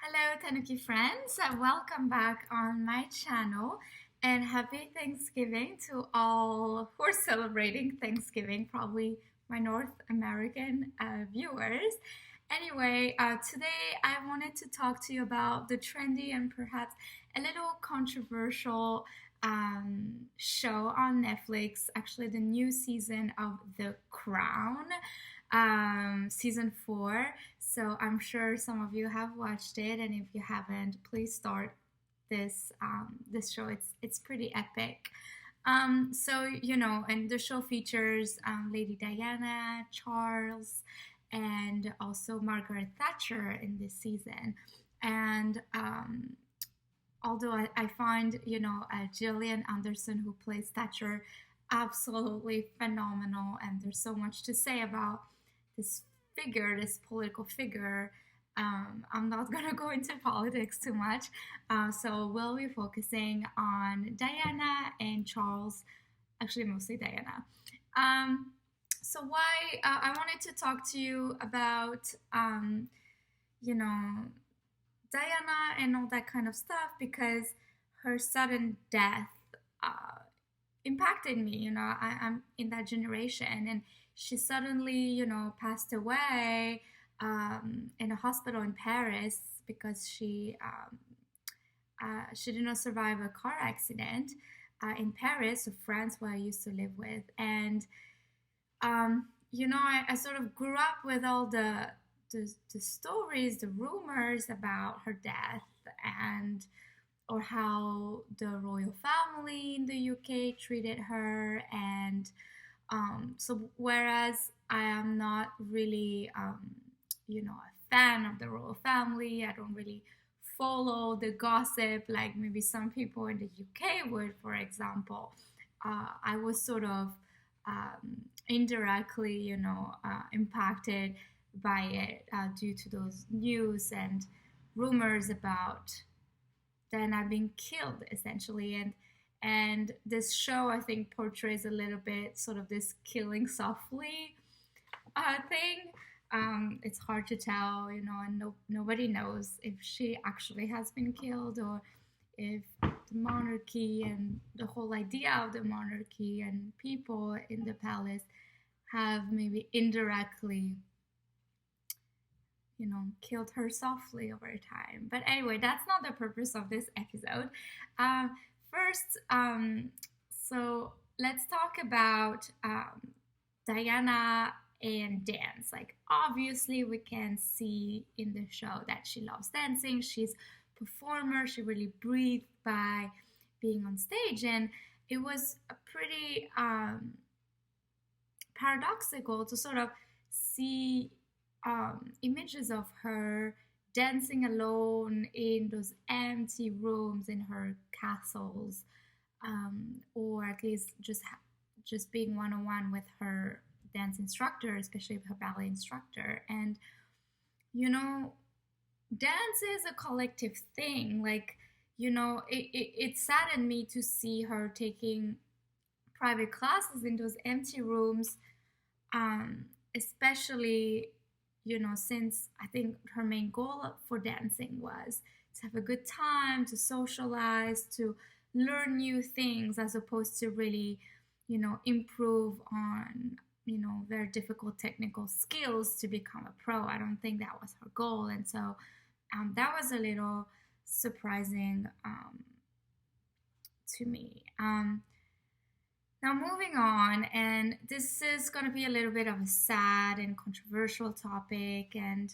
Hello, Tanuki friends. Welcome back on my channel and happy Thanksgiving to all who are celebrating Thanksgiving, probably my North American viewers. Anyway, today I wanted to talk to you about the trendy and perhaps a little controversial show on Netflix, actually, the new season of The Crown, season 4. So I'm sure some of you have watched it, and if you haven't, please start this show. It's pretty epic. And the show features Lady Diana, Charles, and also Margaret Thatcher in this season. And although I find Gillian Anderson, who plays Thatcher, absolutely phenomenal, and there's so much to say about this figure, this political figure. I'm not going to go into politics too much. So we'll be focusing on Diana and Charles, actually, mostly Diana. So, why I wanted to talk to you about, you know, Diana and all that kind of stuff because her sudden death uh, impacted me. I'm in that generation, and she suddenly, passed away in a hospital in Paris because she did not survive a car accident in Paris, France, where I used to live with, and I sort of grew up with all the stories, the rumors about her death, and or how the royal family in the UK treated her. And so whereas I am not really, a fan of the royal family, I don't really follow the gossip like maybe some people in the UK would, for example. I was sort of indirectly, impacted by it due to those news and rumors about Diana being killed, essentially. And this show, I think, portrays a little bit sort of this killing softly thing. It's hard to tell, and nobody knows if she actually has been killed or if the monarchy and the whole idea of the monarchy and people in the palace have maybe indirectly, killed her softly over time. But anyway, that's not the purpose of this episode. First, so let's talk about Diana and dance. Like, obviously, we can see in the show that she loves dancing. She's a performer. She really breathed by being on stage, and it was a pretty paradoxical to sort of see images of her dancing alone in those empty rooms in her castles, or at least just being one on one with her dance instructor, especially her ballet instructor. And dance is a collective thing. Like, it saddened me to see her taking private classes in those empty rooms, especially since I think her main goal for dancing was to have a good time, to socialize, to learn new things, as opposed to really, improve on, very difficult technical skills to become a pro. I don't think that was her goal. And so that was a little surprising to me. Now, moving on, and this is going to be a little bit of a sad and controversial topic, and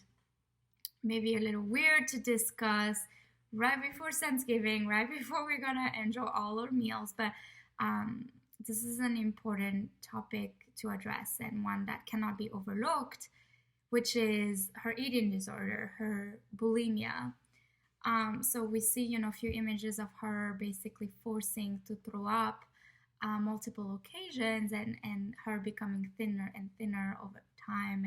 maybe a little weird to discuss right before Thanksgiving, right before we're going to enjoy all our meals. But this is an important topic to address, and one that cannot be overlooked, which is her eating disorder, her bulimia. So we see, a few images of her basically forcing to throw up multiple occasions, and her becoming thinner and thinner over time.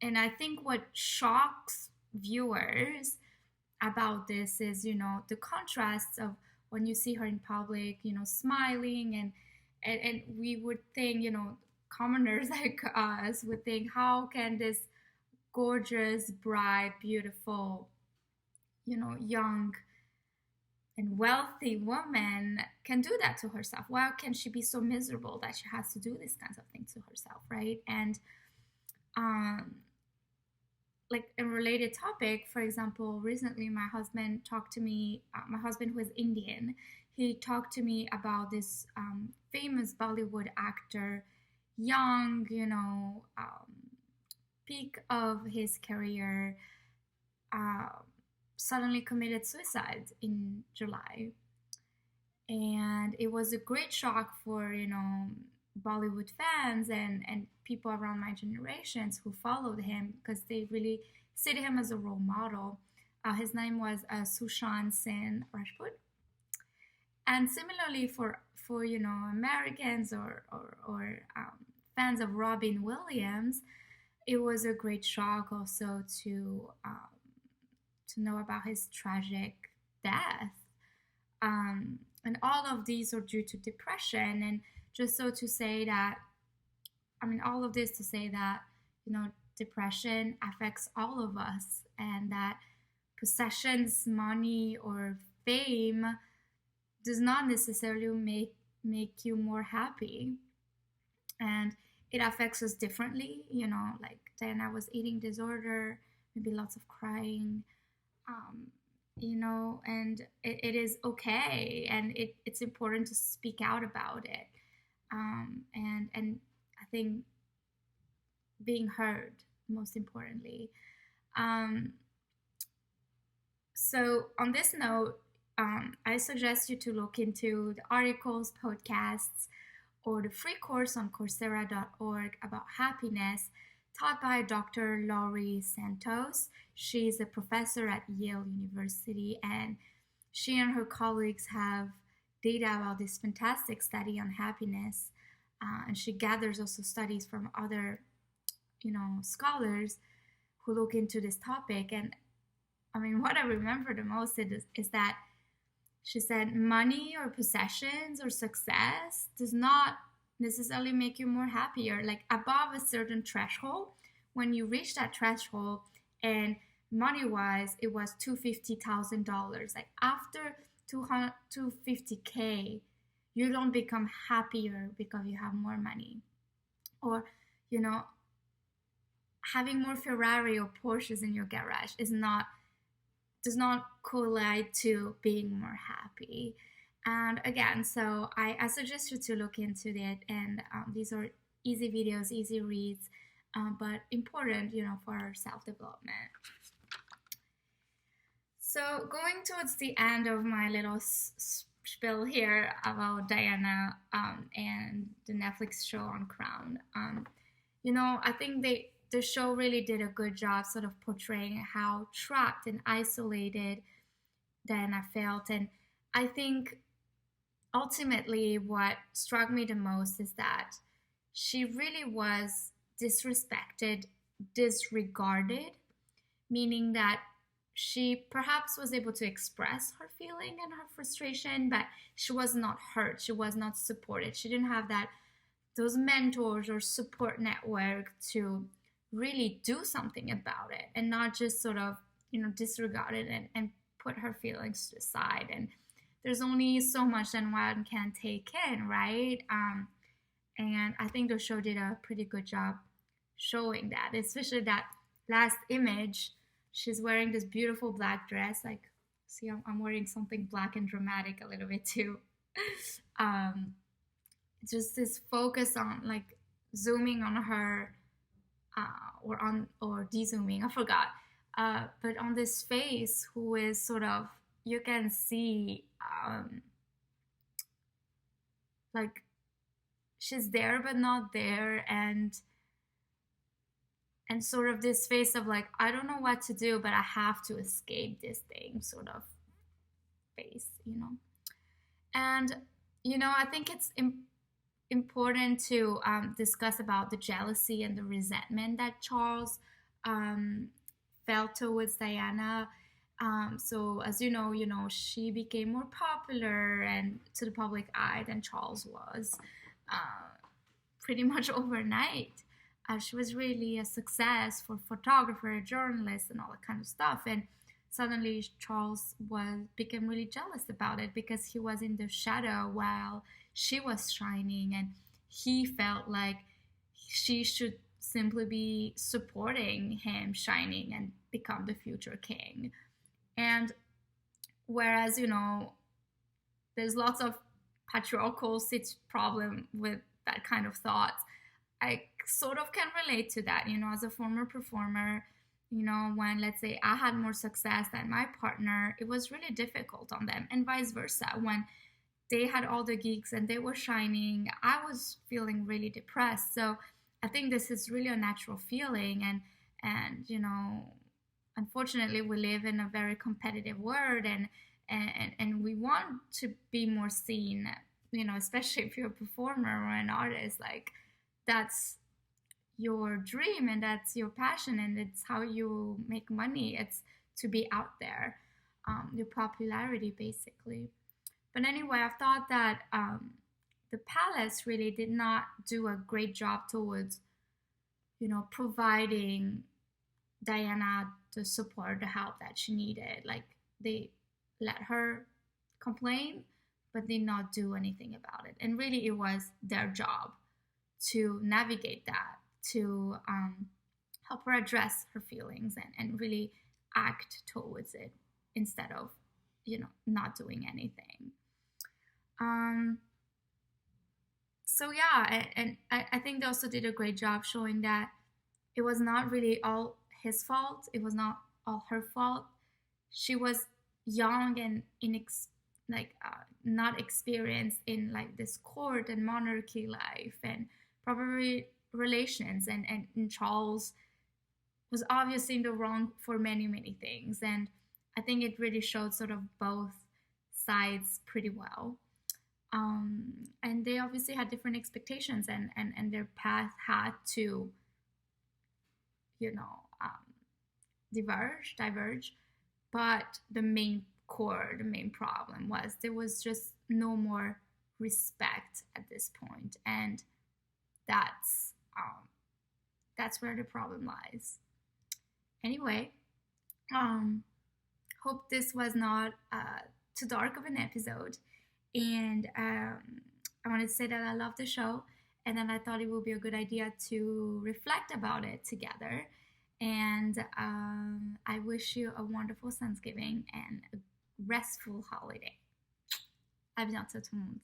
And I think what shocks viewers about this is, the contrasts of when you see her in public, smiling, and we would think, commoners like us would think, how can this gorgeous, bright, beautiful, young and wealthy woman can do that to herself? Why can she be so miserable that she has to do these kinds of things to herself, right? And um, like a related topic, for example, recently my husband talked to me, my husband who is Indian, he talked to me about this famous Bollywood actor, young, peak of his career, uh, suddenly committed suicide in July. And it was a great shock for, Bollywood fans and people around my generations who followed him because they really see him as a role model. His name was Sushant Singh Rajput. And similarly for Americans or fans of Robin Williams, it was a great shock also to know about his tragic death. And all of these are due to depression. And just so to say that, all of this to say that, depression affects all of us, and that possessions, money, or fame does not necessarily make you more happy. And it affects us differently, like Diana was eating disorder, maybe lots of crying, and it is okay, and it's important to speak out about it, and I think being heard most importantly. So on this note, I suggest you to look into the articles, podcasts, or the free course on Coursera.org about happiness taught by Dr. Laurie Santos. She's a professor at Yale University, and she and her colleagues have data about this fantastic study on happiness. And she gathers also studies from other, scholars who look into this topic. And what I remember the most is that she said money or possessions or success does not necessarily make you more happier. Like above a certain threshold, when you reach that threshold, and money-wise, it was $250,000. Like after 250K, you don't become happier because you have more money, or having more Ferrari or Porsches in your garage does not collide to being more happy. And again, so I suggest you to look into it. And these are easy videos, easy reads, but important, for our self-development. So going towards the end of my little spiel here about Diana and the Netflix show on Crown, I think the show really did a good job sort of portraying how trapped and isolated Diana felt. And I think ultimately what struck me the most is that she really was disrespected, disregarded, meaning that she perhaps was able to express her feeling and her frustration, but she was not heard. She was not supported. She didn't have those mentors or support network to really do something about it, and not just sort of disregard it and put her feelings to the side. And there's only so much that one can take in, right? And I think the show did a pretty good job showing that, especially that last image. She's wearing this beautiful black dress. Like, see, I'm wearing something black and dramatic a little bit too. Just this focus on like zooming on her, or de-zooming, I forgot. But on this face, who is sort of, you can see, like she's there but not there, and sort of this face of like, I don't know what to do, but I have to escape this thing sort of face, And, I think it's important to discuss about the jealousy and the resentment that Charles felt towards Diana. So as you know, she became more popular and to the public eye than Charles was, pretty much overnight. she was really a success for photographer, journalists, and all that kind of stuff. And suddenly Charles was became really jealous about it because he was in the shadow while she was shining, and he felt like she should simply be supporting him shining and become the future king. And whereas, there's lots of patriarchal problem with that kind of thought, I sort of can relate to that, as a former performer. When, let's say, I had more success than my partner, it was really difficult on them, and vice versa. When they had all the gigs and they were shining, I was feeling really depressed. So I think this is really a natural feeling, and unfortunately, we live in a very competitive world, and we want to be more seen. Especially if you're a performer or an artist, like that's your dream and that's your passion and it's how you make money. It's to be out there, your popularity basically. But anyway, I thought that the palace really did not do a great job towards, providing Diana the support, the help that she needed. Like they let her complain, but did not do anything about it. And really, it was their job to navigate that, to help her address her feelings and really act towards it instead of, not doing anything. So yeah, and I think they also did a great job showing that it was not really all his fault. It was not all her fault. She was young and not experienced in like this court and monarchy life and probably relations, and Charles was obviously in the wrong for many things, and I think it really showed sort of both sides pretty well. And they obviously had different expectations, and their path had to, diverge. But the main problem was there was just no more respect at this point, and that's where the problem lies. Anyway, hope this was not too dark of an episode, and I wanted to say that I love the show, and then I thought it would be a good idea to reflect about it together. And I wish you a wonderful Thanksgiving and a restful holiday. À bientôt tout le monde.